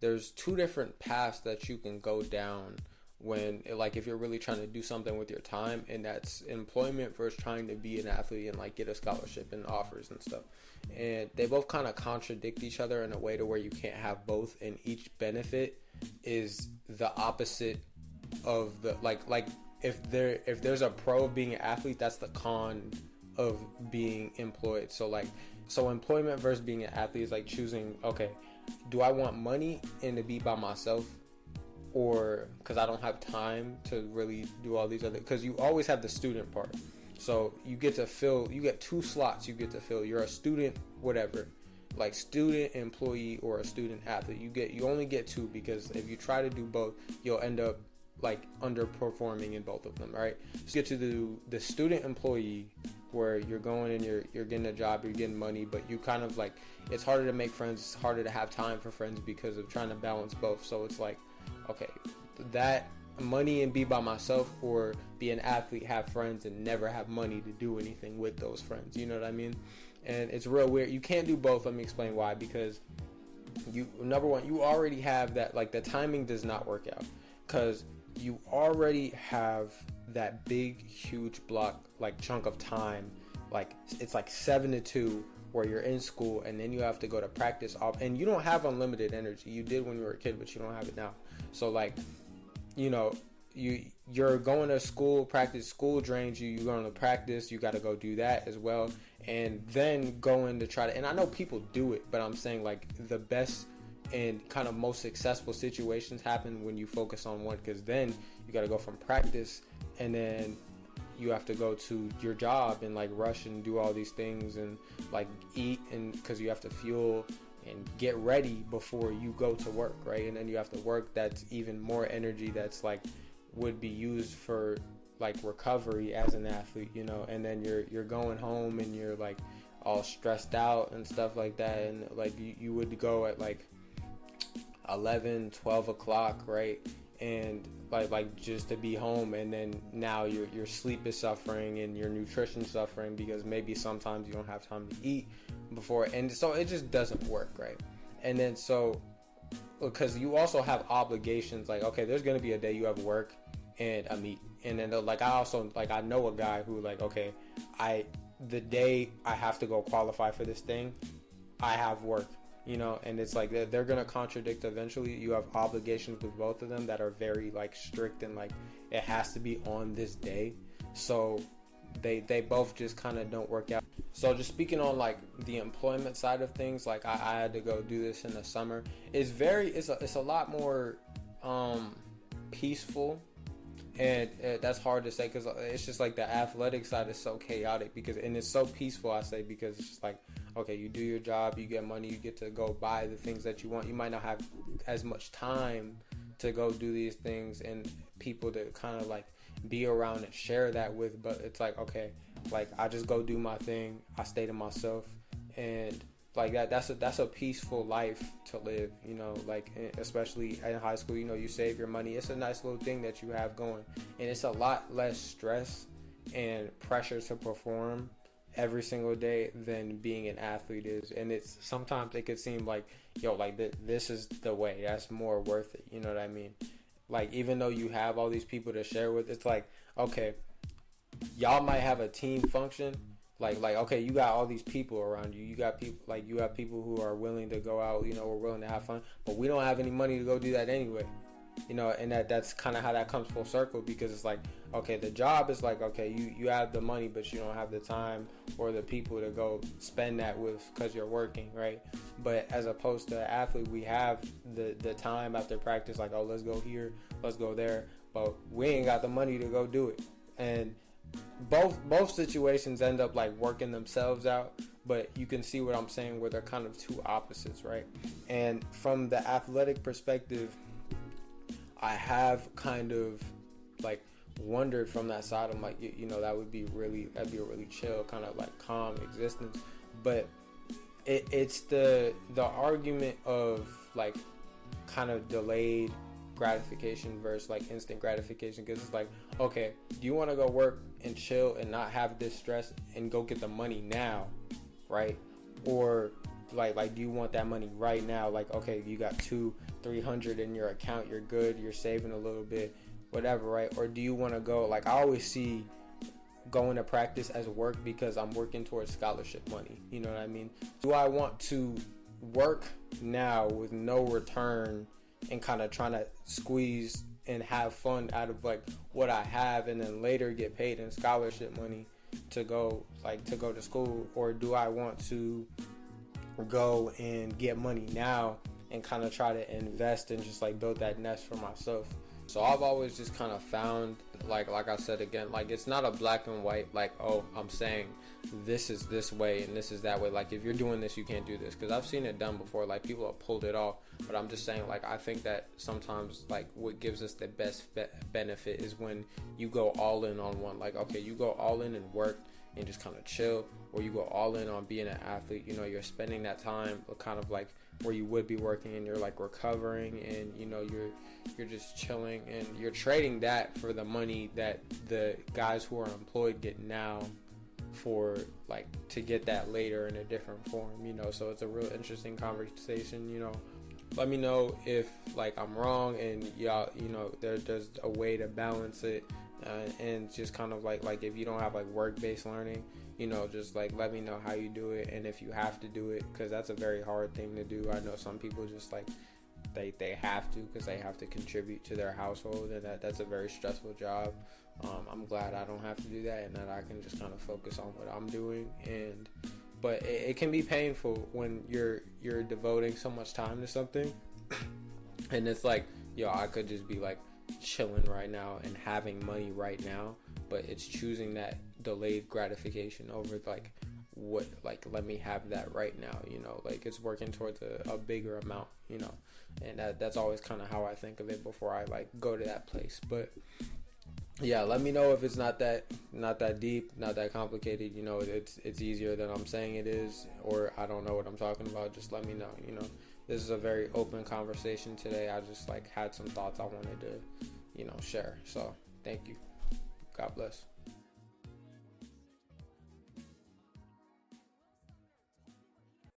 there's two different paths that you can go down when, like, if you're really trying to do something with your time, and that's employment versus trying to be an athlete and like get a scholarship and offers and stuff. And they both kind of contradict each other in a way to where you can't have both, and each benefit is the opposite of the like if there's a pro of being an athlete, that's the con of being employed. So employment versus being an athlete is like choosing, okay, do I want money and to be by myself, or because I don't have time to really do all these other, because you always have the student part. So you get two slots you get to fill. You're a student, whatever, like student employee or a student athlete. You only get two, because if you try to do both, you'll end up like underperforming in both of them, right? So you get to do the student employee, where you're going and you're getting a job, you're getting money, but you kind of like, it's harder to make friends, it's harder to have time for friends because of trying to balance both. So it's like, okay, that money and be by myself, or be an athlete, have friends, and never have money to do anything with those friends. You know what I mean? And it's real weird. You can't do both. Let me explain why. Because number one, you already have that, like, the timing does not work out, because you already have that big, huge block, like, chunk of time. Like, it's like 7 to 2 where you're in school, and then you have to go to practice off, and you don't have unlimited energy. You did when you were a kid, but you don't have it now. So like, you know, you're going to school, practice, school drains you, you're going to practice, you got to go do that as well, and then going to try to, and I know people do it, but I'm saying like the best and kind of most successful situations happen when you focus on one, because then you got to go from practice, and then you have to go to your job and like rush and do all these things and like eat, and because you have to fuel and get ready before you go to work, right? And then you have to work, that's even more energy that's like would be used for like recovery as an athlete, you know. And then you're going home and you're like all stressed out and stuff like that, and like you would go at like 11-12 o'clock, right? And like just to be home, and then now your sleep is suffering and your nutrition suffering, because maybe sometimes you don't have time to eat before, and so it just doesn't work, right? And then so, because you also have obligations, like, okay, there's gonna be a day you have work and a meet, and then like I know a guy who like, okay, the day I have to go qualify for this thing, I have work, you know. And it's like they're gonna contradict eventually. You have obligations with both of them that are very like strict, and like it has to be on this day, so they both just kind of don't work out. So just speaking on like the employment side of things, like I had to go do this in the summer. It's a lot more peaceful, and that's hard to say, because it's just like the athletic side is so chaotic, and it's so peaceful, I say, because it's just like, okay, you do your job, you get money, you get to go buy the things that you want. You might not have as much time to go do these things and people to kind of like be around and share that with, but it's like, okay, like I just go do my thing, I stay to myself, and like that's a peaceful life to live, you know. Like especially in high school, you know, you save your money, it's a nice little thing that you have going, and it's a lot less stress and pressure to perform every single day than being an athlete is. And it's sometimes it could seem like, yo, like this is the way, that's more worth it, you know what I mean? Like, even though you have all these people to share with, it's like, okay, y'all might have a team function, like okay, you got all these people around you, you got people who are willing to go out, you know, we're willing to have fun, but we don't have any money to go do that anyway, you know. And that's kind of how that comes full circle, because it's like, okay, the job is like, okay, you have the money, but you don't have the time or the people to go spend that with, because you're working, right? But as opposed to an athlete, we have the time after practice, like, oh, let's go here, let's go there, but we ain't got the money to go do it. And both situations end up like working themselves out, but you can see what I'm saying, where they're kind of two opposites, right? And from the athletic perspective, I have kind of like wondered from that side. I'm like, you know, that'd be a really chill, kind of like calm existence. But it's the argument of like kind of delayed gratification versus like instant gratification, because it's like, okay, do you want to go work and chill and not have this stress and go get the money now, right? Or like do you want that money right now? Like, okay, you got 200-300 in your account, you're good, you're saving a little bit, whatever, right? Or do you want to go, like, I always see going to practice as work because I'm working towards scholarship money. You know what I mean? Do I want to work now with no return and kind of trying to squeeze and have fun out of like what I have, and then later get paid in scholarship money to go to school? Or do I want to go and get money now and kind of try to invest and just like build that nest for myself? So I've always just kind of found, like I said again, like it's not a black and white, like, oh, I'm saying this is this way and this is that way. Like if you're doing this, you can't do this. Because I've seen it done before. Like people have pulled it off. But I'm just saying, like, I think that sometimes, like, what gives us the best benefit is when you go all in on one. Like, okay, you go all in and work and just kind of chill. Or you go all in on being an athlete. You know, you're spending that time kind of like where you would be working, and you're like recovering, and you know you're just chilling, and you're trading that for the money that the guys who are employed get now, for like to get that later in a different form, you know. So it's a real interesting conversation, you know. Let me know if like I'm wrong, and y'all, you know, there's a way to balance it, and just kind of like if you don't have like work-based learning, you know, just like let me know how you do it, and if you have to do it, because that's a very hard thing to do. I know some people just like they have to, because they have to contribute to their household, and that's a very stressful job. I'm glad I don't have to do that, and that I can just kind of focus on what I'm doing. But it can be painful when you're devoting so much time to something, and it's like, yo, I could just be like chilling right now and having money right now, but it's choosing that delayed gratification over like what, like, let me have that right now, you know, like it's working towards a bigger amount, you know. And that's always kind of how I think of it before I like go to that place. But yeah, let me know if it's not that deep, not that complicated, you know. It's easier than I'm saying it is, or I don't know what I'm talking about. Just let me know, you know. This is a very open conversation today. I just like had some thoughts I wanted to, you know, share. So thank you. God bless.